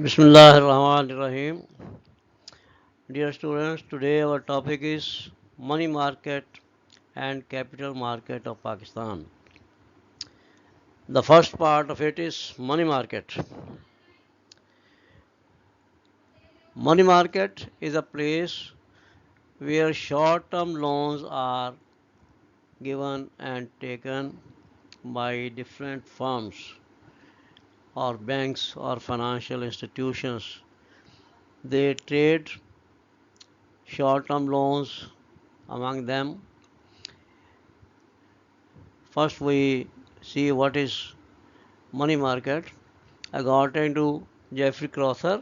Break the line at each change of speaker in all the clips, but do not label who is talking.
Bismillahirrahmanirrahim. Dear students, today our topic is money market and capital market of Pakistan. The first part of it is money market. Money market is a place where short-term loans are given and taken by different firms or banks or financial institutions. They trade short-term loans among them. First, we see what is money market. According to Jeffrey Crosser,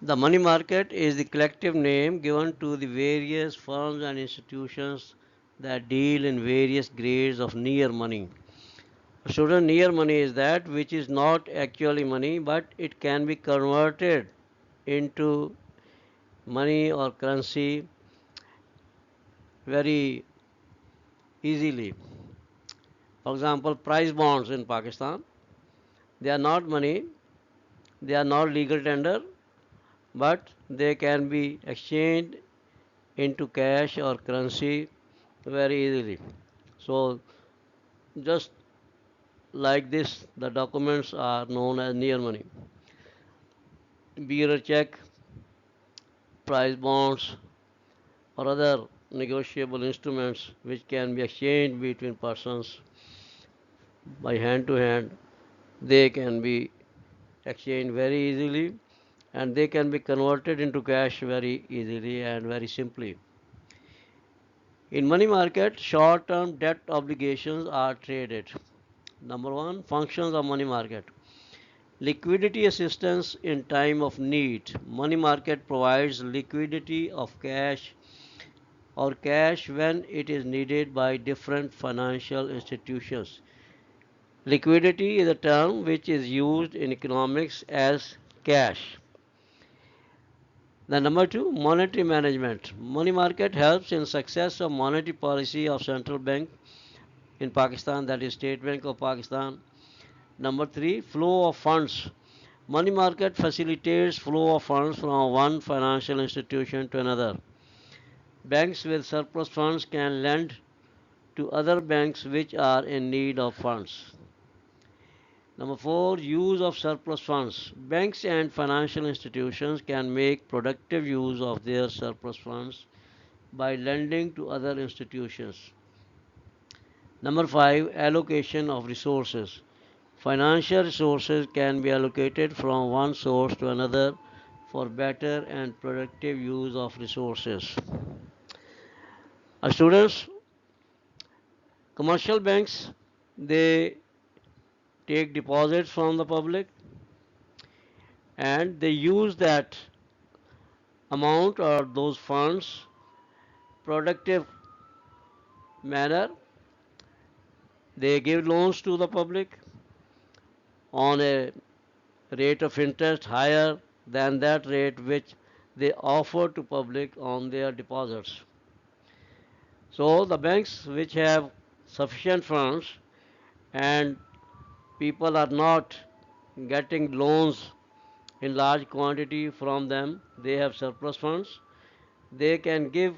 the money market is the collective name given to the various firms and institutions that deal in various grades of near money. Student, near money is that which is not actually money, but it can be converted into money or currency very easily. For example, price bonds in Pakistan, they are not money, they are not legal tender, but they can be exchanged into cash or currency very easily. So just like this, the documents are known as near money. Bearer check, price bonds, or other negotiable instruments which can be exchanged between persons by hand to hand, they can be exchanged very easily and they can be converted into cash very easily and very simply. In money market, short-term debt obligations are traded. Number one, functions of money market. Liquidity assistance in time of need. Money market provides liquidity of cash or cash when it is needed by different financial institutions. Liquidity is a term which is used in economics as cash. The number two, monetary management. Money market helps in success of monetary policy of central bank in Pakistan, that is State Bank of Pakistan. Number three, flow of funds. Money market facilitates flow of funds from one financial institution to another. Banks with surplus funds can lend to other banks which are in need of funds. Number four, use of surplus funds. Banks and financial institutions can make productive use of their surplus funds by lending to other institutions. Number five, allocation of resources. Financial resources can be allocated from one source to another for better and productive use of resources. Students, commercial banks, they take deposits from the public and they use that amount or those funds productive manner. They give loans to the public on a rate of interest higher than that rate which they offer to public on their deposits. So the banks which have sufficient funds and people are not getting loans in large quantity from them, they have surplus funds, they can give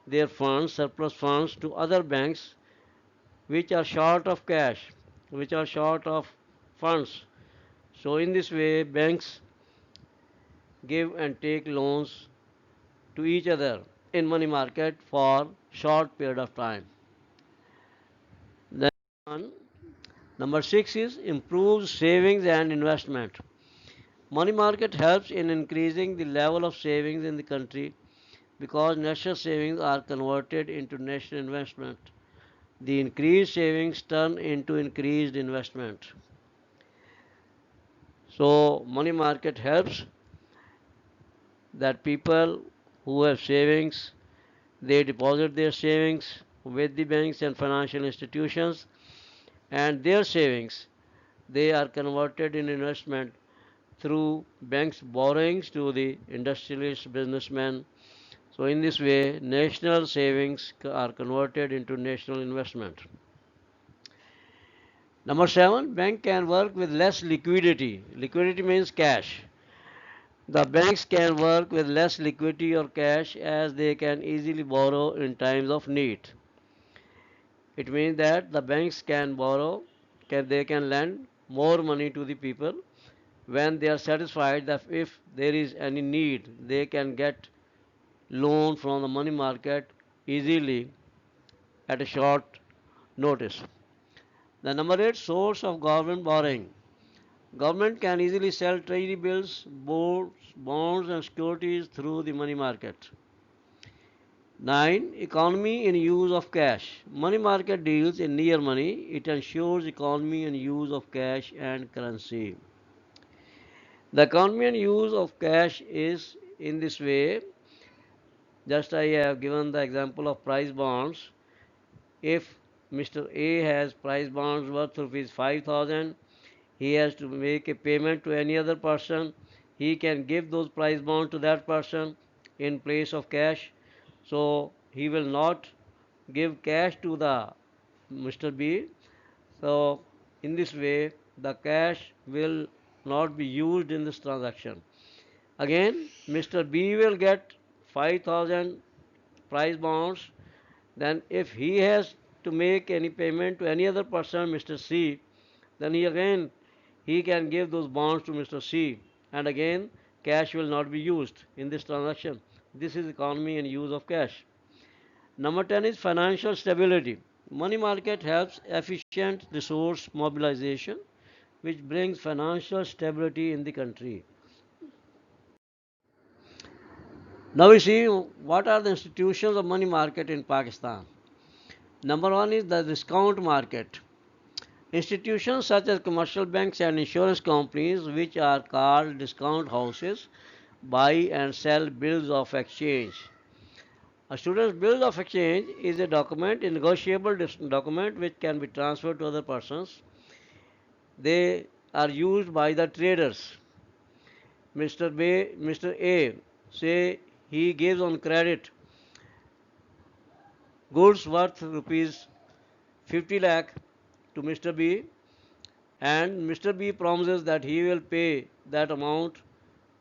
their funds, surplus funds, to other banks which are short of cash, which are short of funds. So in this way, banks give and take loans to each other in money market for short period of time. Then number six is improves savings and investment. Money market helps in increasing the level of savings in the country because national savings are converted into national investment. The increased savings turn into increased investment. So money market helps that people who have savings, they deposit their savings with the banks and financial institutions, and their savings, they are converted in investment through banks borrowings to the industrialists, businessmen. So in this way, national savings are converted into national investment. Number seven, bank can work with less liquidity. Liquidity means cash. The banks can work with less liquidity or cash as they can easily borrow in times of need. It means that the banks can borrow, they can lend more money to the people when they are satisfied that if there is any need, they can get loan from the money market easily at a short notice. The number 8, source of government borrowing. Government can easily sell treasury bills, bonds and securities through the money market. 9. Economy in use of cash. Money market deals in near money. It ensures economy and use of cash and currency. The economy and use of cash is in this way. Just I have given the example of price bonds. If Mr. A has price bonds worth rupees 5,000, he has to make a payment to any other person. He can give those price bonds to that person in place of cash. So he will not give cash to the Mr. B. So in this way, the cash will not be used in this transaction. Again, Mr. B will get 5,000 price bonds. Then if he has to make any payment to any other person, Mr. C, then he can give those bonds to Mr. C, and again cash will not be used in this transaction. This is economy and use of cash. Number 10 is financial stability. Money market helps efficient resource mobilization, which brings financial stability in the country. Now we see what are the institutions of money market in Pakistan. Number 1 is the discount market. Institutions such as commercial banks and insurance companies, which are called discount houses, buy and sell bills of exchange. A student's bill of exchange is a document, a negotiable document which can be transferred to other persons. They are used by the traders. Mr. A, say he gives on credit goods worth rupees 50 lakh to Mr. B, and Mr. B promises that he will pay that amount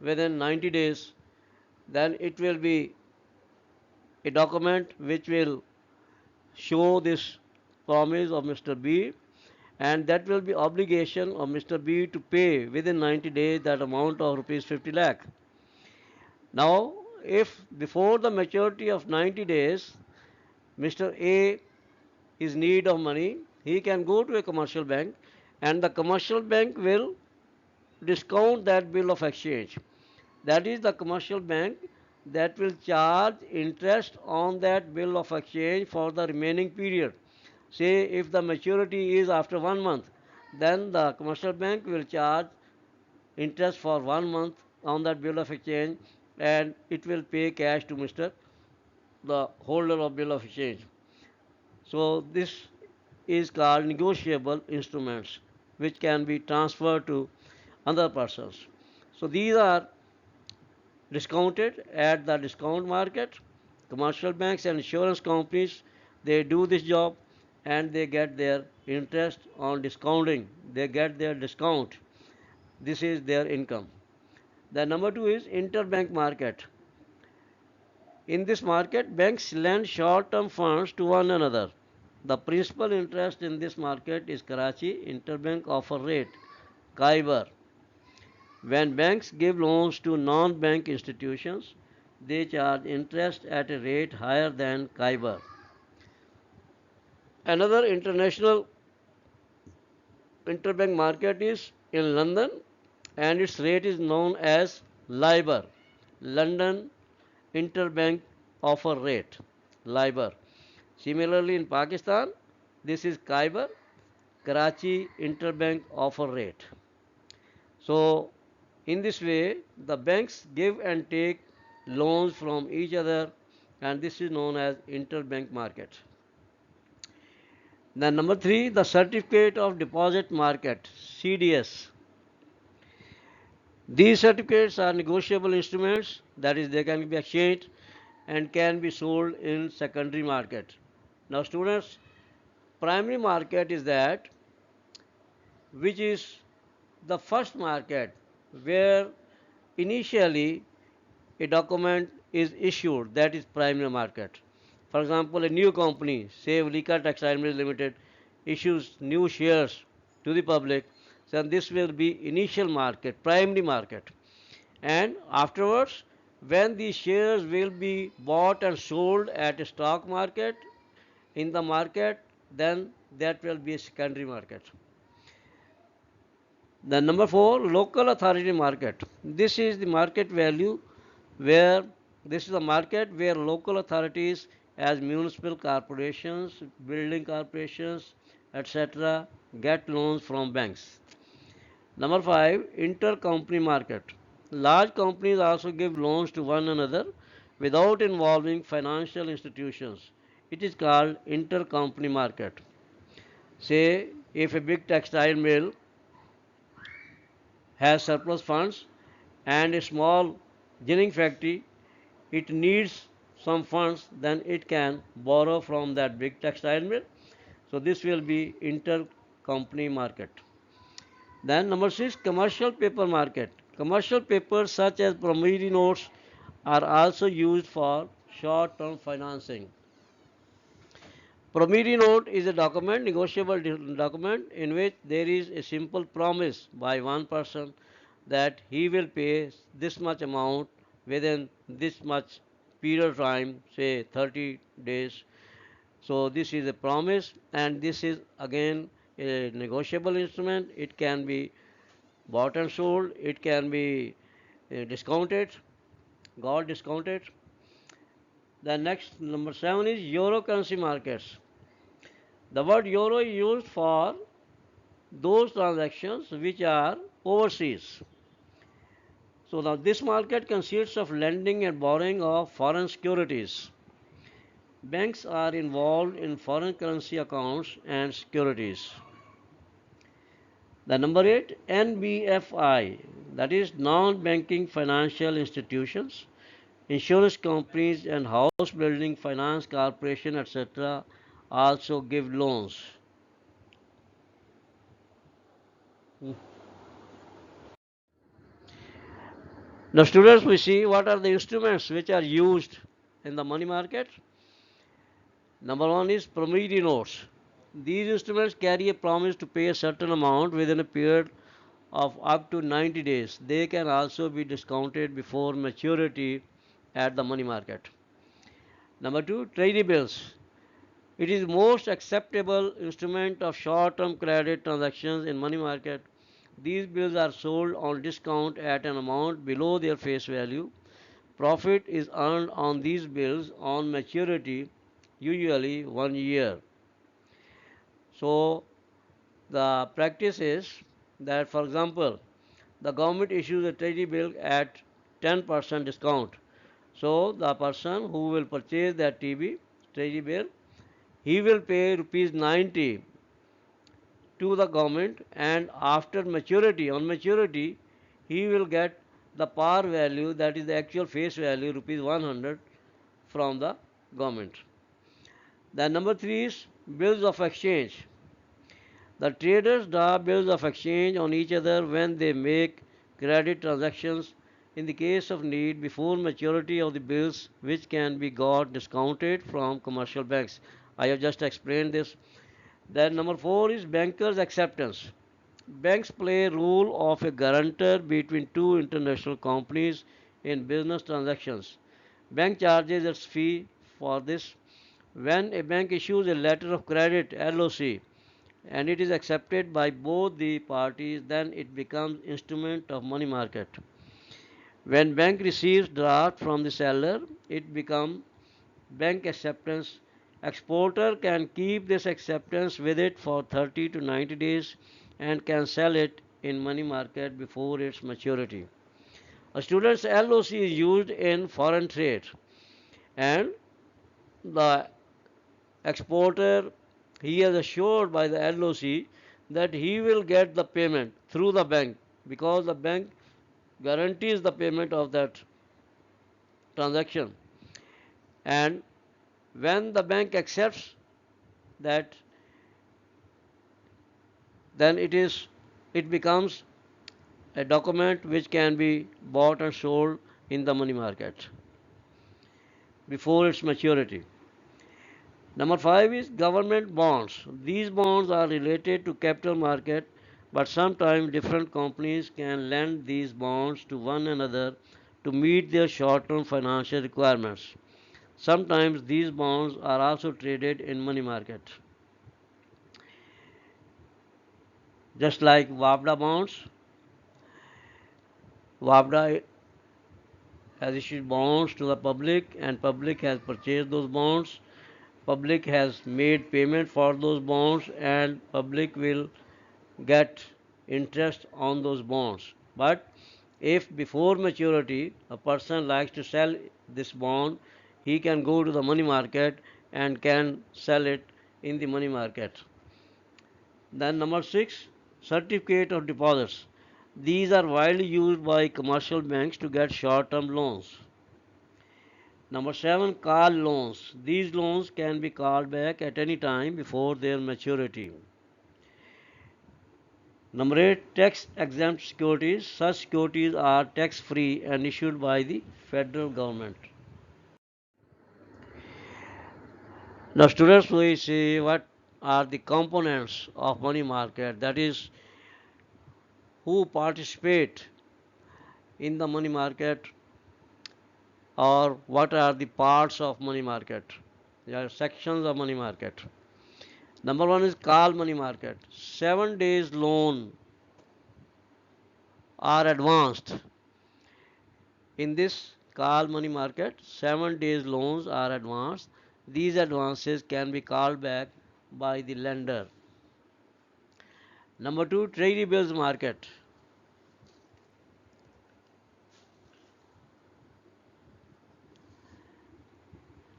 within 90 days. Then it will be a document which will show this promise of Mr. B, and that will be obligation of Mr. B to pay within 90 days that amount of rupees 50 lakh. Now, if before the maturity of 90 days Mr. A is need of money, he can go to a commercial bank, and the commercial bank will discount that bill of exchange. That is the commercial bank that will charge interest on that bill of exchange for the remaining period. Say if the maturity is after 1 month, then the commercial bank will charge interest for 1 month on that bill of exchange, and it will pay cash to Mr. the holder of bill of exchange. So this is called negotiable instruments which can be transferred to other persons. So these are discounted at the discount market. Commercial banks and insurance companies, they do this job, and they get their interest on discounting. They get their discount. This is their income. The number 2 is interbank market. In this market, banks lend short-term funds to one another. The principal interest in this market is Karachi Interbank Offer Rate, KIBOR. When banks give loans to non-bank institutions, they charge interest at a rate higher than KIBOR. Another international interbank market is in London, and its rate is known as LIBOR, London Interbank Offer Rate, LIBOR. Similarly, in Pakistan, this is KIBOR, Karachi Interbank Offer Rate. So, in this way, the banks give and take loans from each other, and this is known as interbank market. Then number 3, the certificate of deposit market, CDS. These certificates are negotiable instruments, that is, they can be exchanged and can be sold in secondary market. Now students, primary market is that which is the first market where initially a document is issued, that is primary market. For example, a new company, say Ulika Textile Mills Limited, issues new shares to the public, then this will be initial market, primary market. And afterwards, when these shares will be bought and sold at a stock market, in the market, then that will be a secondary market. The number four, local authority market. This is the market value where this is a market where local authorities as municipal corporations, building corporations, etc. get loans from banks. Number five, intercompany market. Large companies also give loans to one another without involving financial institutions. It is called intercompany market. Say, if a big textile mill has surplus funds and a small ginning factory, it needs some funds, then it can borrow from that big textile mill. So this will be intercompany market. Then number six, commercial paper market. Commercial papers such as promissory notes are also used for short-term financing. Promissory note is a document, negotiable document, in which there is a simple promise by one person that he will pay this much amount within this much period of time, say 30 days. So this is a promise, and this is again a negotiable instrument. It can be bought and sold, it can be discounted, got discounted. The next number seven is euro currency markets. The word euro is used for those transactions which are overseas. So now this market consists of lending and borrowing of foreign securities. Banks are involved in foreign currency accounts and securities. The number eight, NBFI, that is non-banking financial institutions, insurance companies and house building finance corporation, etc. also give loans. Now students, we see what are the instruments which are used in the money market. Number one is promissory notes. These instruments carry a promise to pay a certain amount within a period of up to 90 days. They can also be discounted before maturity at the money market. Number two, treasury bills. It is most acceptable instrument of short-term credit transactions in money market. These bills are sold on discount at an amount below their face value. Profit is earned on these bills on maturity, usually 1 year. So the practice is that, for example, the government issues a treasury bill at 10% discount. So the person who will purchase that treasury bill, he will pay rupees 90 to the government, and after maturity, on maturity, he will get the par value, that is the actual face value, rupees 100 from the government. Then number three is bills of exchange. The traders draw bills of exchange on each other when they make credit transactions in the case of need before maturity of the bills, which can be got discounted from commercial banks. I have just explained this. Then number four is bankers' acceptance. Banks play a role of a guarantor between two international companies in business transactions. Bank charges its fee for this. When a bank issues a letter of credit LOC and it is accepted by both the parties, then it becomes instrument of money market. When bank receives draft from the seller, it becomes bank acceptance. Exporter can keep this acceptance with it for 30 to 90 days and can sell it in money market before its maturity. A student's LOC is used in foreign trade, and the exporter, he is assured by the LOC that he will get the payment through the bank, because the bank guarantees the payment of that transaction. And when the bank accepts that, then it becomes a document which can be bought and sold in the money market before its maturity. Number 5 is government bonds. These bonds are related to capital market, but sometimes different companies can lend these bonds to one another to meet their short-term financial requirements. Sometimes these bonds are also traded in money market. Just like WAPDA bonds, WAPDA has issued bonds to the public and public has purchased those bonds. Public has made payment for those bonds and public will get interest on those bonds. But if before maturity a person likes to sell this bond, he can go to the money market and can sell it in the money market. Then number 6, certificate of deposits. These are widely used by commercial banks to get short-term loans. Number 7, call loans. These loans can be called back at any time before their maturity. Number 8, tax exempt securities. Such securities are tax free and issued by the federal government. Now students, we see what are the components of money market, that is who participate in the money market or what are the parts of money market. There are sections of money market. Number 1 is call money market. 7 days loan are advanced. In this call money market, 7 days loans are advanced. These advances can be called back by the lender. Number 2, treasury bills market.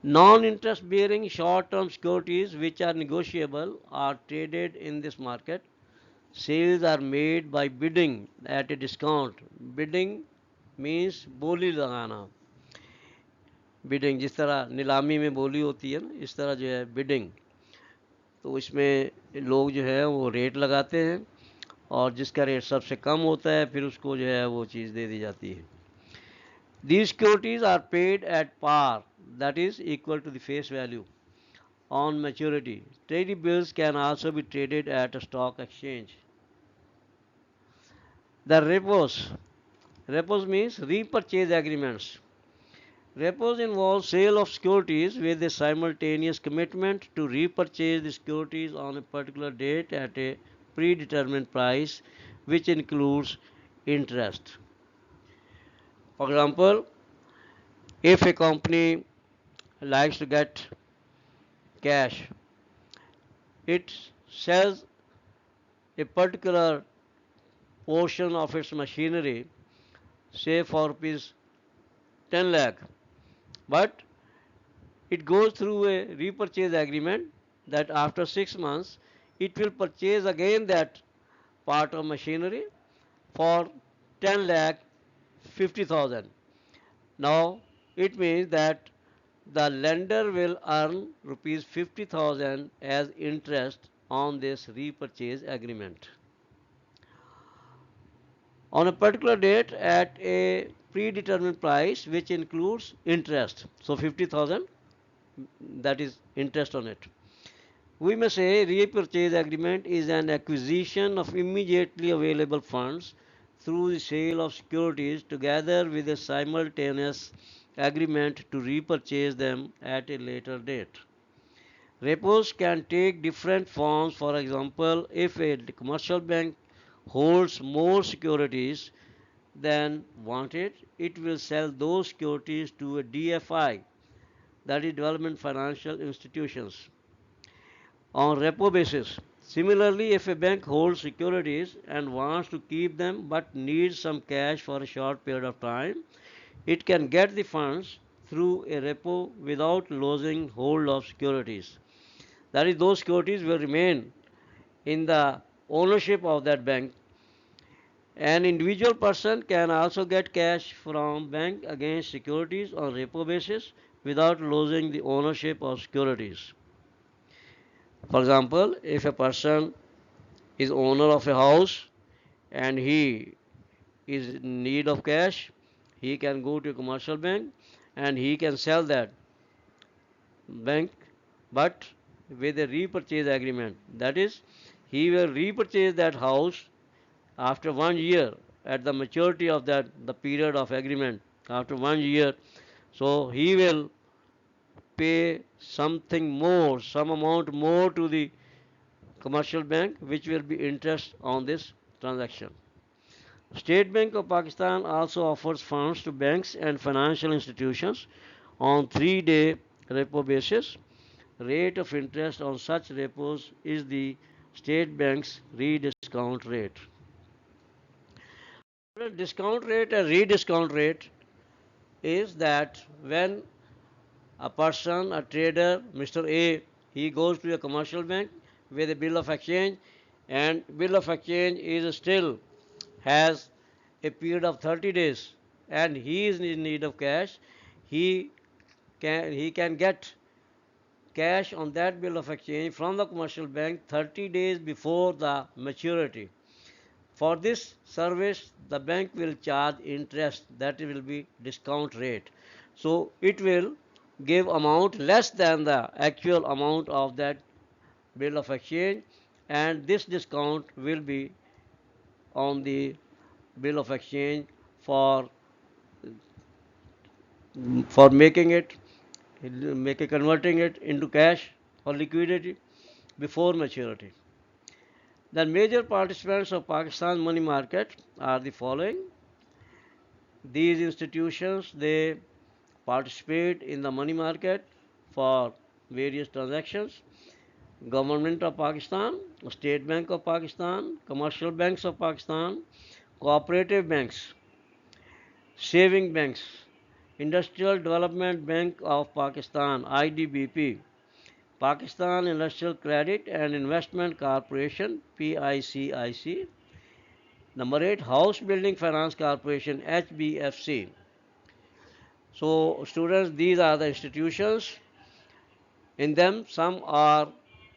Non-interest bearing short-term securities which are negotiable are traded in this market. Sales are made by bidding at a discount. Bidding means बोली लगाना. Bidding जिस तरह नीलामी में बोली होती है ना, इस तरह जो है बिडिंग. तो इसमें लोग जो है वो रेट लगाते हैं और जिसका रेट सबसे कम होता है फिर उसको जो है वो चीज़ दे दी जाती है. These securities are paid at par, that is equal to the face value, on maturity. Treasury bills can also be traded at a stock exchange. The repos. Repos means repurchase agreements. Repos involve sale of securities with a simultaneous commitment to repurchase the securities on a particular date at a predetermined price, which includes interest. For example, if a company likes to get cash, it sells a particular portion of its machinery, say for rupees 10 lakh, but it goes through a repurchase agreement that after 6 months it will purchase again that part of machinery for 10 lakh 50,000. Now it means that the lender will earn rupees 50,000 as interest on this repurchase agreement on a particular date at a predetermined price which includes interest. So 50,000, that is interest on it. We may say repurchase agreement is an acquisition of immediately available funds through the sale of securities together with a simultaneous agreement to repurchase them at a later date. Repos can take different forms. For example, if a commercial bank holds more securities than wanted, it will sell those securities to a DFI, that is Development Financial Institutions, on repo basis. Similarly, if a bank holds securities and wants to keep them but needs some cash for a short period of time, it can get the funds through a repo without losing hold of securities. That is, those securities will remain in the ownership of that bank. An individual person can also get cash from bank against securities on repo basis without losing the ownership of securities. For example, if a person is owner of a house and he is in need of cash, he can go to a commercial bank and he can sell that bank, but with a repurchase agreement. That is, he will repurchase that house after 1 year at the maturity of that the period of agreement. After 1 year, so he will pay something more, some amount more to the commercial bank, which will be interest on this transaction. State Bank of Pakistan also offers funds to banks and financial institutions on 3-day repo basis. Rate of interest on such repos is the state bank's rediscount rate. Discount rate and rediscount rate is that when a person, a trader, Mr. A, he goes to a commercial bank with a bill of exchange, and bill of exchange is still has a period of 30 days, and he is in need of cash. He he can get cash on that bill of exchange from the commercial bank 30 days before the maturity. For this service, the bank will charge interest, that will be discount rate. So it will give amount less than the actual amount of that bill of exchange, and this discount will be on the bill of exchange for making it converting it into cash or liquidity before maturity. The major participants of Pakistan's money market are the following. These institutions, they participate in the money market for various transactions. Government of Pakistan, State Bank of Pakistan, commercial banks of Pakistan, cooperative banks, saving banks, Industrial Development Bank of Pakistan (IDBP), Pakistan Industrial Credit and Investment Corporation (PICIC), number 8, House Building Finance Corporation (HBFC). So students, these are the institutions. In them, some are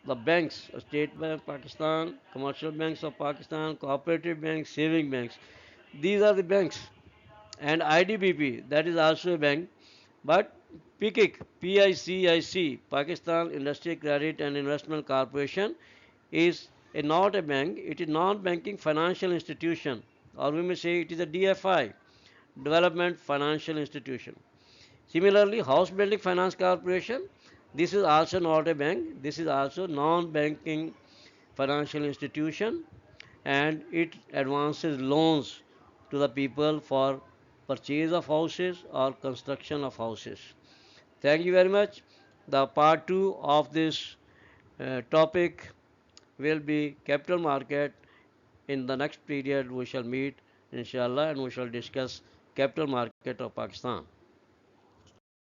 the banks, State Bank of Pakistan, commercial banks of Pakistan, cooperative banks, saving banks. These are the banks. And IDBP, that is also a bank. But PICIC, PICIC, Pakistan Industrial Credit and Investment Corporation, is not a bank. It is non-banking financial institution, or we may say it is a DFI, Development Financial Institution. Similarly, House Building Finance Corporation, this is also not a bank. This is also non-banking financial institution, and it advances loans to the people for purchase of houses or construction of houses. Thank you very much. The part 2 of this topic will be capital market. In the next period we shall meet inshallah and we shall discuss capital market of Pakistan.